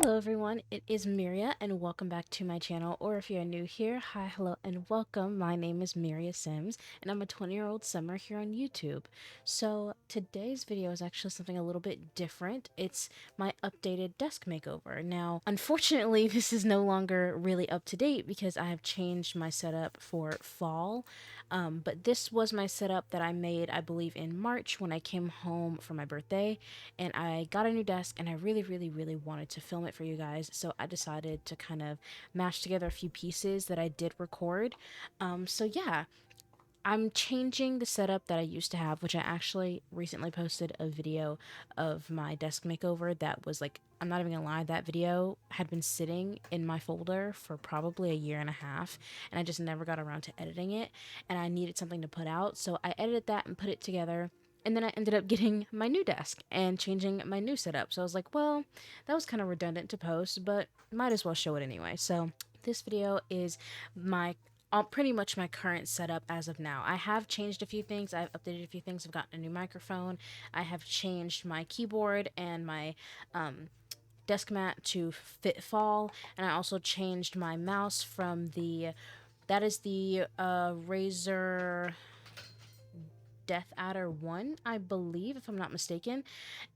Hello everyone, it is Miria and welcome back to my channel, or if you're new here, hi, hello, and welcome. My name is Miria Sims and I'm a 20-year-old summer here on YouTube. So today's video is actually something a little bit different. It's my updated desk makeover. Now, unfortunately, this is no longer really up to date because I have changed my setup for fall. But this was my setup that I made, I believe, in March when I came home for my birthday, and I got a new desk and I really wanted to film it for you guys, so I decided to kind of mash together a few pieces that I did record. So yeah, I'm changing the setup that I used to have, which I actually recently posted a video of my desk makeover that was like, I'm not even gonna lie, that video had been sitting in my folder for probably a year and a half, and I just never got around to editing it, and I needed something to put out, so I edited that and put it together. And then I ended up getting my new desk and changing my new setup. So I was like, well, that was kind of redundant to post, but might as well show it anyway. So this video is my pretty much my current setup as of now. I have changed a few things. I've updated a few things. I've gotten a new microphone. I have changed my keyboard and my desk mat to fit fall, and I also changed my mouse from that is the Razer Death Adder 1, I believe, if I'm not mistaken.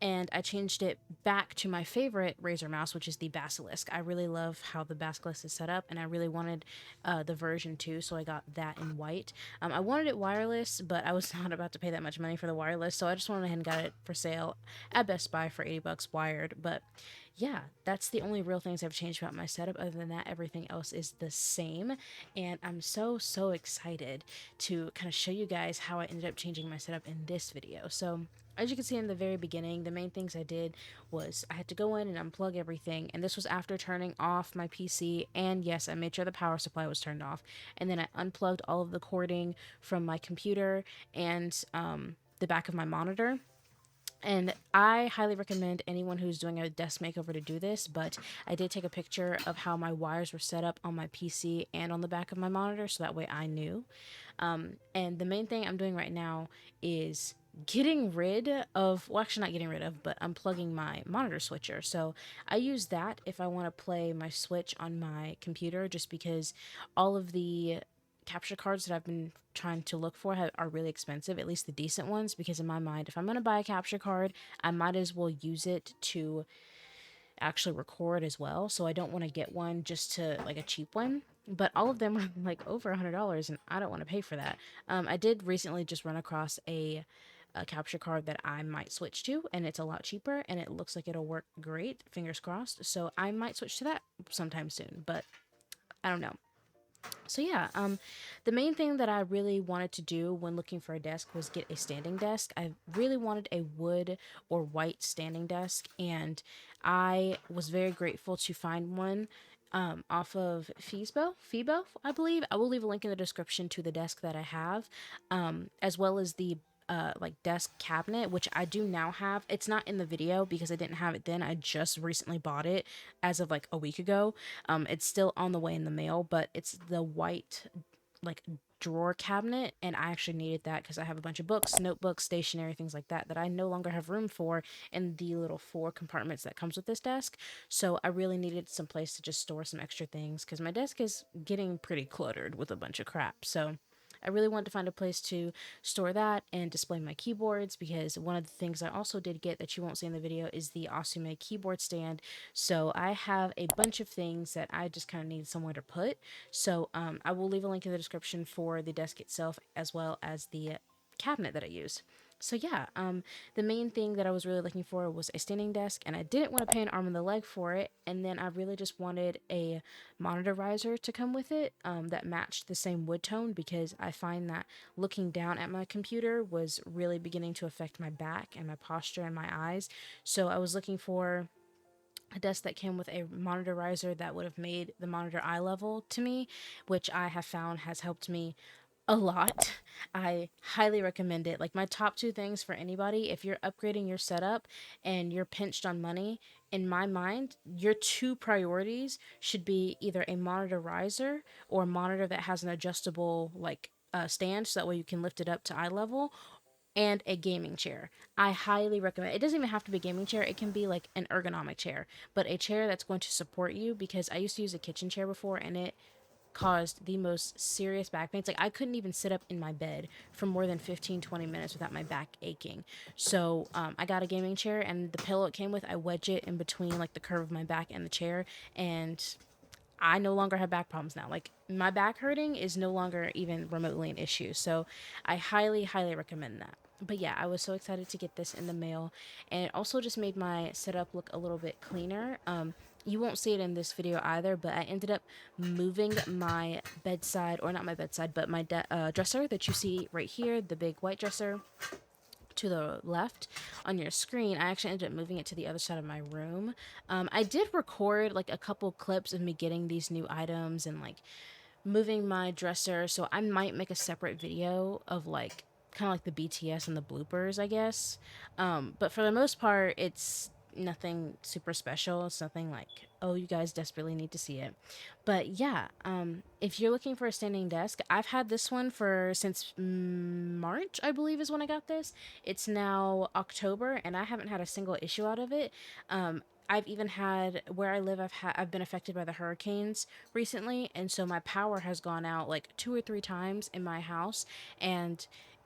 And I changed it back to my favorite Razer mouse, which is the Basilisk. I really love how the Basilisk is set up, and I really wanted the version 2, so I got that in white. I wanted it wireless, but I was not about to pay that much money for the wireless, so I just went ahead and got it for sale at Best Buy for 80 bucks wired. But yeah, that's the only real things I've changed about my setup. Other than that, everything else is the same, and I'm so excited to kind of show you guys how I ended up changing my setup in this video. So as you can see in the very beginning, the main things I did was I had to go in and unplug everything, and this was after turning off my PC, and yes, I made sure the power supply was turned off, and then I unplugged all of the cording from my computer and the back of my monitor. And I highly recommend anyone who's doing a desk makeover to do this, but I did take a picture of how my wires were set up on my PC and on the back of my monitor, so that way I knew. And the main thing I'm doing right now is getting rid of, well, actually not getting rid of, but unplugging my monitor switcher. So I use that if I want to play my Switch on my computer, just because all of the capture cards that I've been trying to look for are really expensive, at least the decent ones, because in my mind, if I'm going to buy a capture card, I might as well use it to actually record as well. So I don't want to get one just to like a cheap one. But all of them are like over $100, and I don't want to pay for that. I did recently just run across a capture card that I might switch to, and it's a lot cheaper, and it looks like it'll work great. Fingers crossed. So I might switch to that sometime soon, but I don't know. So yeah, the main thing that I really wanted to do when looking for a desk was get a standing desk. I really wanted a wood or white standing desk, and I was very grateful to find one off of Fibo, I believe. I will leave a link in the description to the desk that I have, as well as the like desk cabinet, which I do now have. It's not in the video because I didn't have it then. I just recently bought it as of like a week ago. It's still on the way in the mail, but it's the white like drawer cabinet, and I actually needed that because I have a bunch of books, notebooks, stationery, things like that that I no longer have room for in the little 4 compartments that comes with this desk. So I really needed some place to just store some extra things because my desk is getting pretty cluttered with a bunch of crap. So I really wanted to find a place to store that and display my keyboards, because one of the things I also did get that you won't see in the video is the Asume keyboard stand. So I have a bunch of things that I just kind of need somewhere to put. So I will leave a link in the description for the desk itself as well as the cabinet that I use. So yeah, the main thing that I was really looking for was a standing desk, and I didn't want to pay an arm and the leg for it. And then I really just wanted a monitor riser to come with it that matched the same wood tone, because I find that looking down at my computer was really beginning to affect my back and my posture and my eyes. So I was looking for a desk that came with a monitor riser that would have made the monitor eye level to me, which I have found has helped me a lot. I highly recommend it. Like, my top 2 things for anybody, if you're upgrading your setup and you're pinched on money, in my mind, your 2 priorities should be either a monitor riser or a monitor that has an adjustable, like, stand, so that way you can lift it up to eye level, and a gaming chair. I highly recommend. It doesn't even have to be a gaming chair. It can be like an ergonomic chair, but a chair that's going to support you, because I used to use a kitchen chair before and it caused the most serious back pains. Like I couldn't even sit up in my bed for more than 15-20 minutes without my back aching. So I got a gaming chair, and the pillow it came with, I wedge it in between like the curve of my back and the chair, and I no longer have back problems now. Like my back hurting is no longer even remotely an issue. So I highly, highly recommend that. But yeah, I was so excited to get this in the mail, and it also just made my setup look a little bit cleaner. You won't see it in this video either, but I ended up moving my bedside, or not my bedside, but my dresser that you see right here, the big white dresser, to the left on your screen. I actually ended up moving it to the other side of my room. I did record like a couple clips of me getting these new items and like moving my dresser, so I might make a separate video of like kind of like the BTS and the bloopers, I guess. But for the most part, it's nothing super special. It's nothing like, oh, you guys desperately need to see it. But yeah, if you're looking for a standing desk, I've had this one for since March, I believe, is when I got this. It's now October, and I haven't had a single issue out of it. I've even had, where I live, I've been affected by the hurricanes recently, and so my power has gone out like 2 or 3 times in my house. And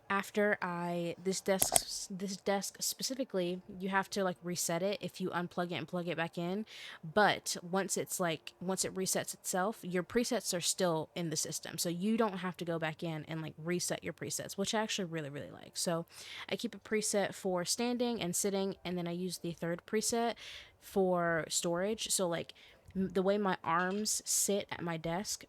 after I this desk specifically, you have to like reset it if you unplug it and plug it back in. But once it resets itself, your presets are still in the system, so you don't have to go back in and like reset your presets, which I actually really, really like. So I keep a preset for standing and sitting, and then I use the third preset for storage. So like the way my arms sit at my desk,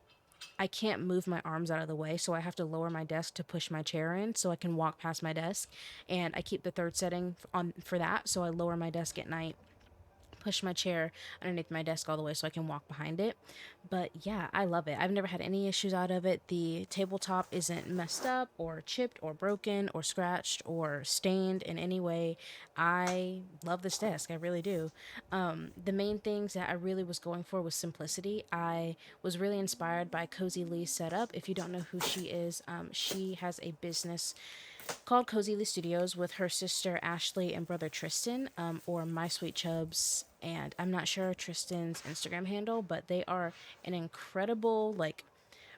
I can't move my arms out of the way, so I have to lower my desk to push my chair in so I can walk past my desk. And I keep the third setting on for that, so I lower my desk at night, push my chair underneath my desk all the way so I can walk behind it. But yeah, I love it. I've never had any issues out of it. The tabletop isn't messed up or chipped or broken or scratched or stained in any way. I love this desk. I really do. The main things that I really was going for was simplicity. I was really inspired by Cozy Lee's setup. If you don't know who she is, she has a business called Cozy Lee Studios with her sister Ashley and brother Tristan, or My Sweet Chubs. And I'm not sure Tristan's Instagram handle, but they are an incredible, like,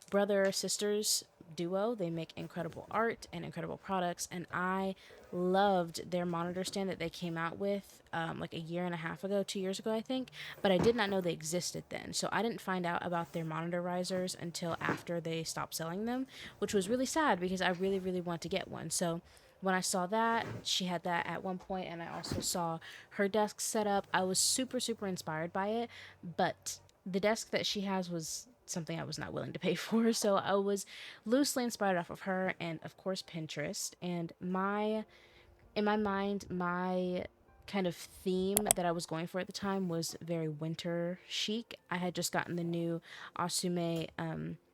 brother sisters duo. They make incredible art and incredible products, and I loved their monitor stand that they came out with like a year and a half ago, 2 years ago, I think. But I did not know they existed then, so I didn't find out about their monitor risers until after they stopped selling them, which was really sad because I really, really want to get one. So when I saw that she had that at one point, and I also saw her desk set up, I was super, super inspired by it. But the desk that she has was something I was not willing to pay for. So I was loosely inspired off of her and of course Pinterest. And in my mind, my kind of theme that I was going for at the time was very winter chic. I had just gotten the new Asume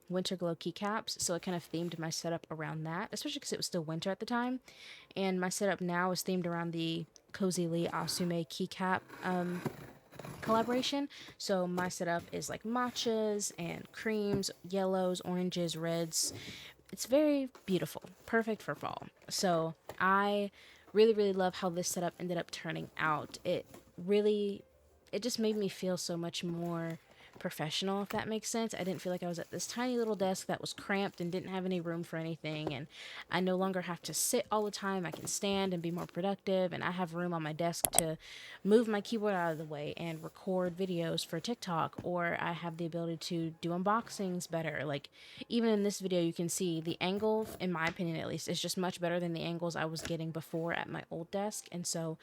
winter glow keycaps, so it kind of themed my setup around that, especially because it was still winter at the time. And my setup now is themed around the Cozy Lee Asume keycap collaboration. So my setup is like matchas and creams, yellows, oranges, reds. It's very beautiful, perfect for fall. So I really, really love how this setup ended up turning out. It just made me feel so much more professional, if that makes sense. I didn't feel like I was at this tiny little desk that was cramped and didn't have any room for anything. And I no longer have to sit all the time. I can stand and be more productive. And I have room on my desk to move my keyboard out of the way and record videos for TikTok. Or I have the ability to do unboxings better. Like, even in this video, you can see the angle, in my opinion at least, is just much better than the angles I was getting before at my old desk. And so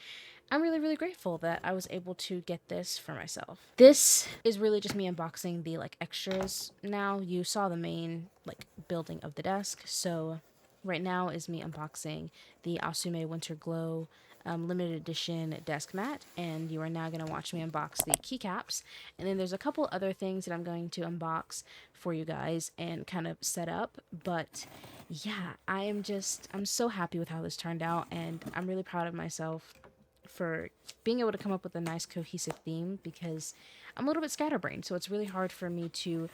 I'm really, really grateful that I was able to get this for myself. This is really just me unboxing the like extras now. You saw the main like building of the desk, so right now is me unboxing the Asume Winter Glow limited edition desk mat, and you are now going to watch me unbox the keycaps. And then there's a couple other things that I'm going to unbox for you guys and kind of set up. But yeah, I'm so happy with how this turned out, and I'm really proud of myself for being able to come up with a nice cohesive theme, because I'm a little bit scatterbrained, so it's really hard for me to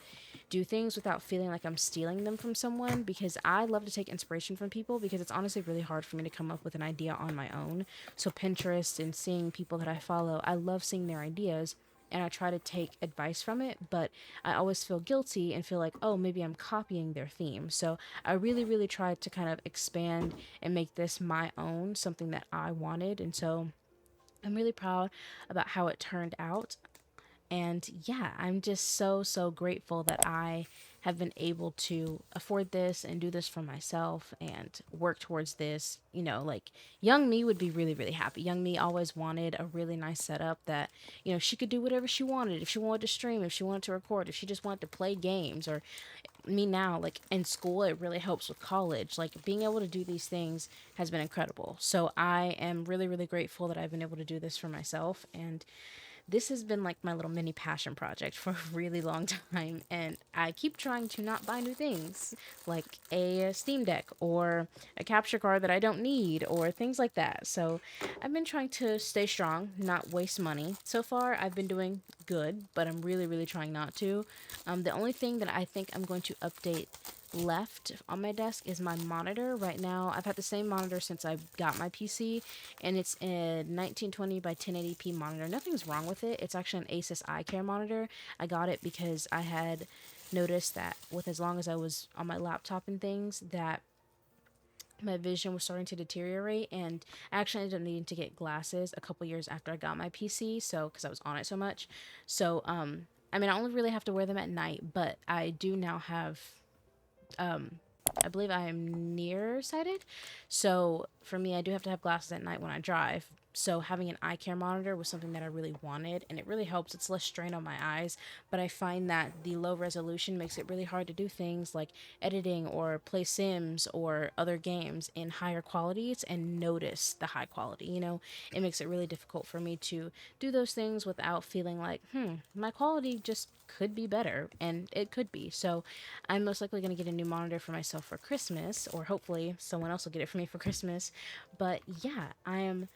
do things without feeling like I'm stealing them from someone, because I love to take inspiration from people, because it's honestly really hard for me to come up with an idea on my own. So Pinterest and seeing people that I follow, I love seeing their ideas and I try to take advice from it, but I always feel guilty and feel like, oh, maybe I'm copying their theme. So I really, really tried to kind of expand and make this my own, something that I wanted. And so I'm really proud about how it turned out. And yeah, I'm just so, so grateful that I have been able to afford this and do this for myself and work towards this. You know, like young me would be really, really happy. Young me always wanted a really nice setup that, you know, she could do whatever she wanted. If she wanted to stream, if she wanted to record, if she just wanted to play games, or me now, like in school, it really helps with college. Like being able to do these things has been incredible. So I am really, really grateful that I've been able to do this for myself. And this has been like my little mini passion project for a really long time, and I keep trying to not buy new things like a Steam Deck or a capture card that I don't need or things like that. So I've been trying to stay strong, not waste money. So far I've been doing good, but I'm really, really trying not to. The only thing that I think I'm going to update left on my desk is my monitor. Right now I've had the same monitor since I got my PC, and it's a 1920 by 1080p monitor. Nothing's wrong with it. It's actually an Asus eye care monitor. I got it because I had noticed that with as long as I was on my laptop and things, that my vision was starting to deteriorate, and I actually ended up needing to get glasses a couple years after I got my PC, so because I was on it so much. So I mean, I only really have to wear them at night, but I do now have um, I believe I am nearsighted. So for me, I do have to have glasses at night when I drive. So having an eye care monitor was something that I really wanted, and it really helps. It's less strain on my eyes, but I find that the low resolution makes it really hard to do things like editing or play Sims or other games in higher qualities and notice the high quality. You know, it makes it really difficult for me to do those things without feeling like, my quality just could be better, and it could be. So I'm most likely going to get a new monitor for myself for Christmas, or hopefully someone else will get it for me for Christmas. But yeah, I am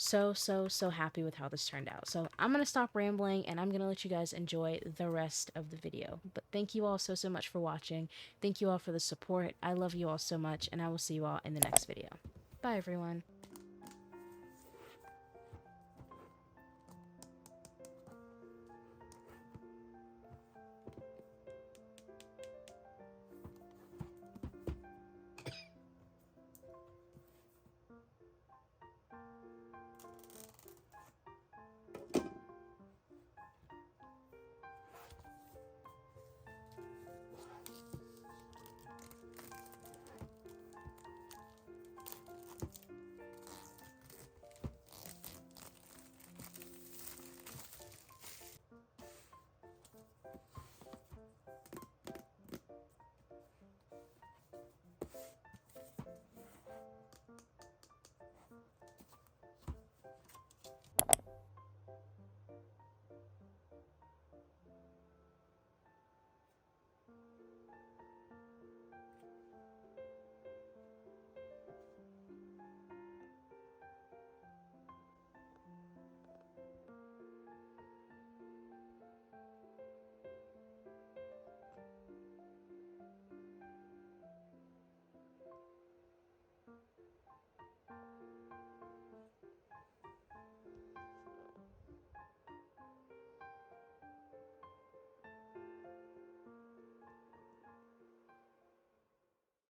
so, so, so happy with how this turned out. So I'm going to stop rambling and I'm going to let you guys enjoy the rest of the video. But thank you all so, so much for watching. Thank you all for the support. I love you all so much, and I will see you all in the next video. Bye, everyone.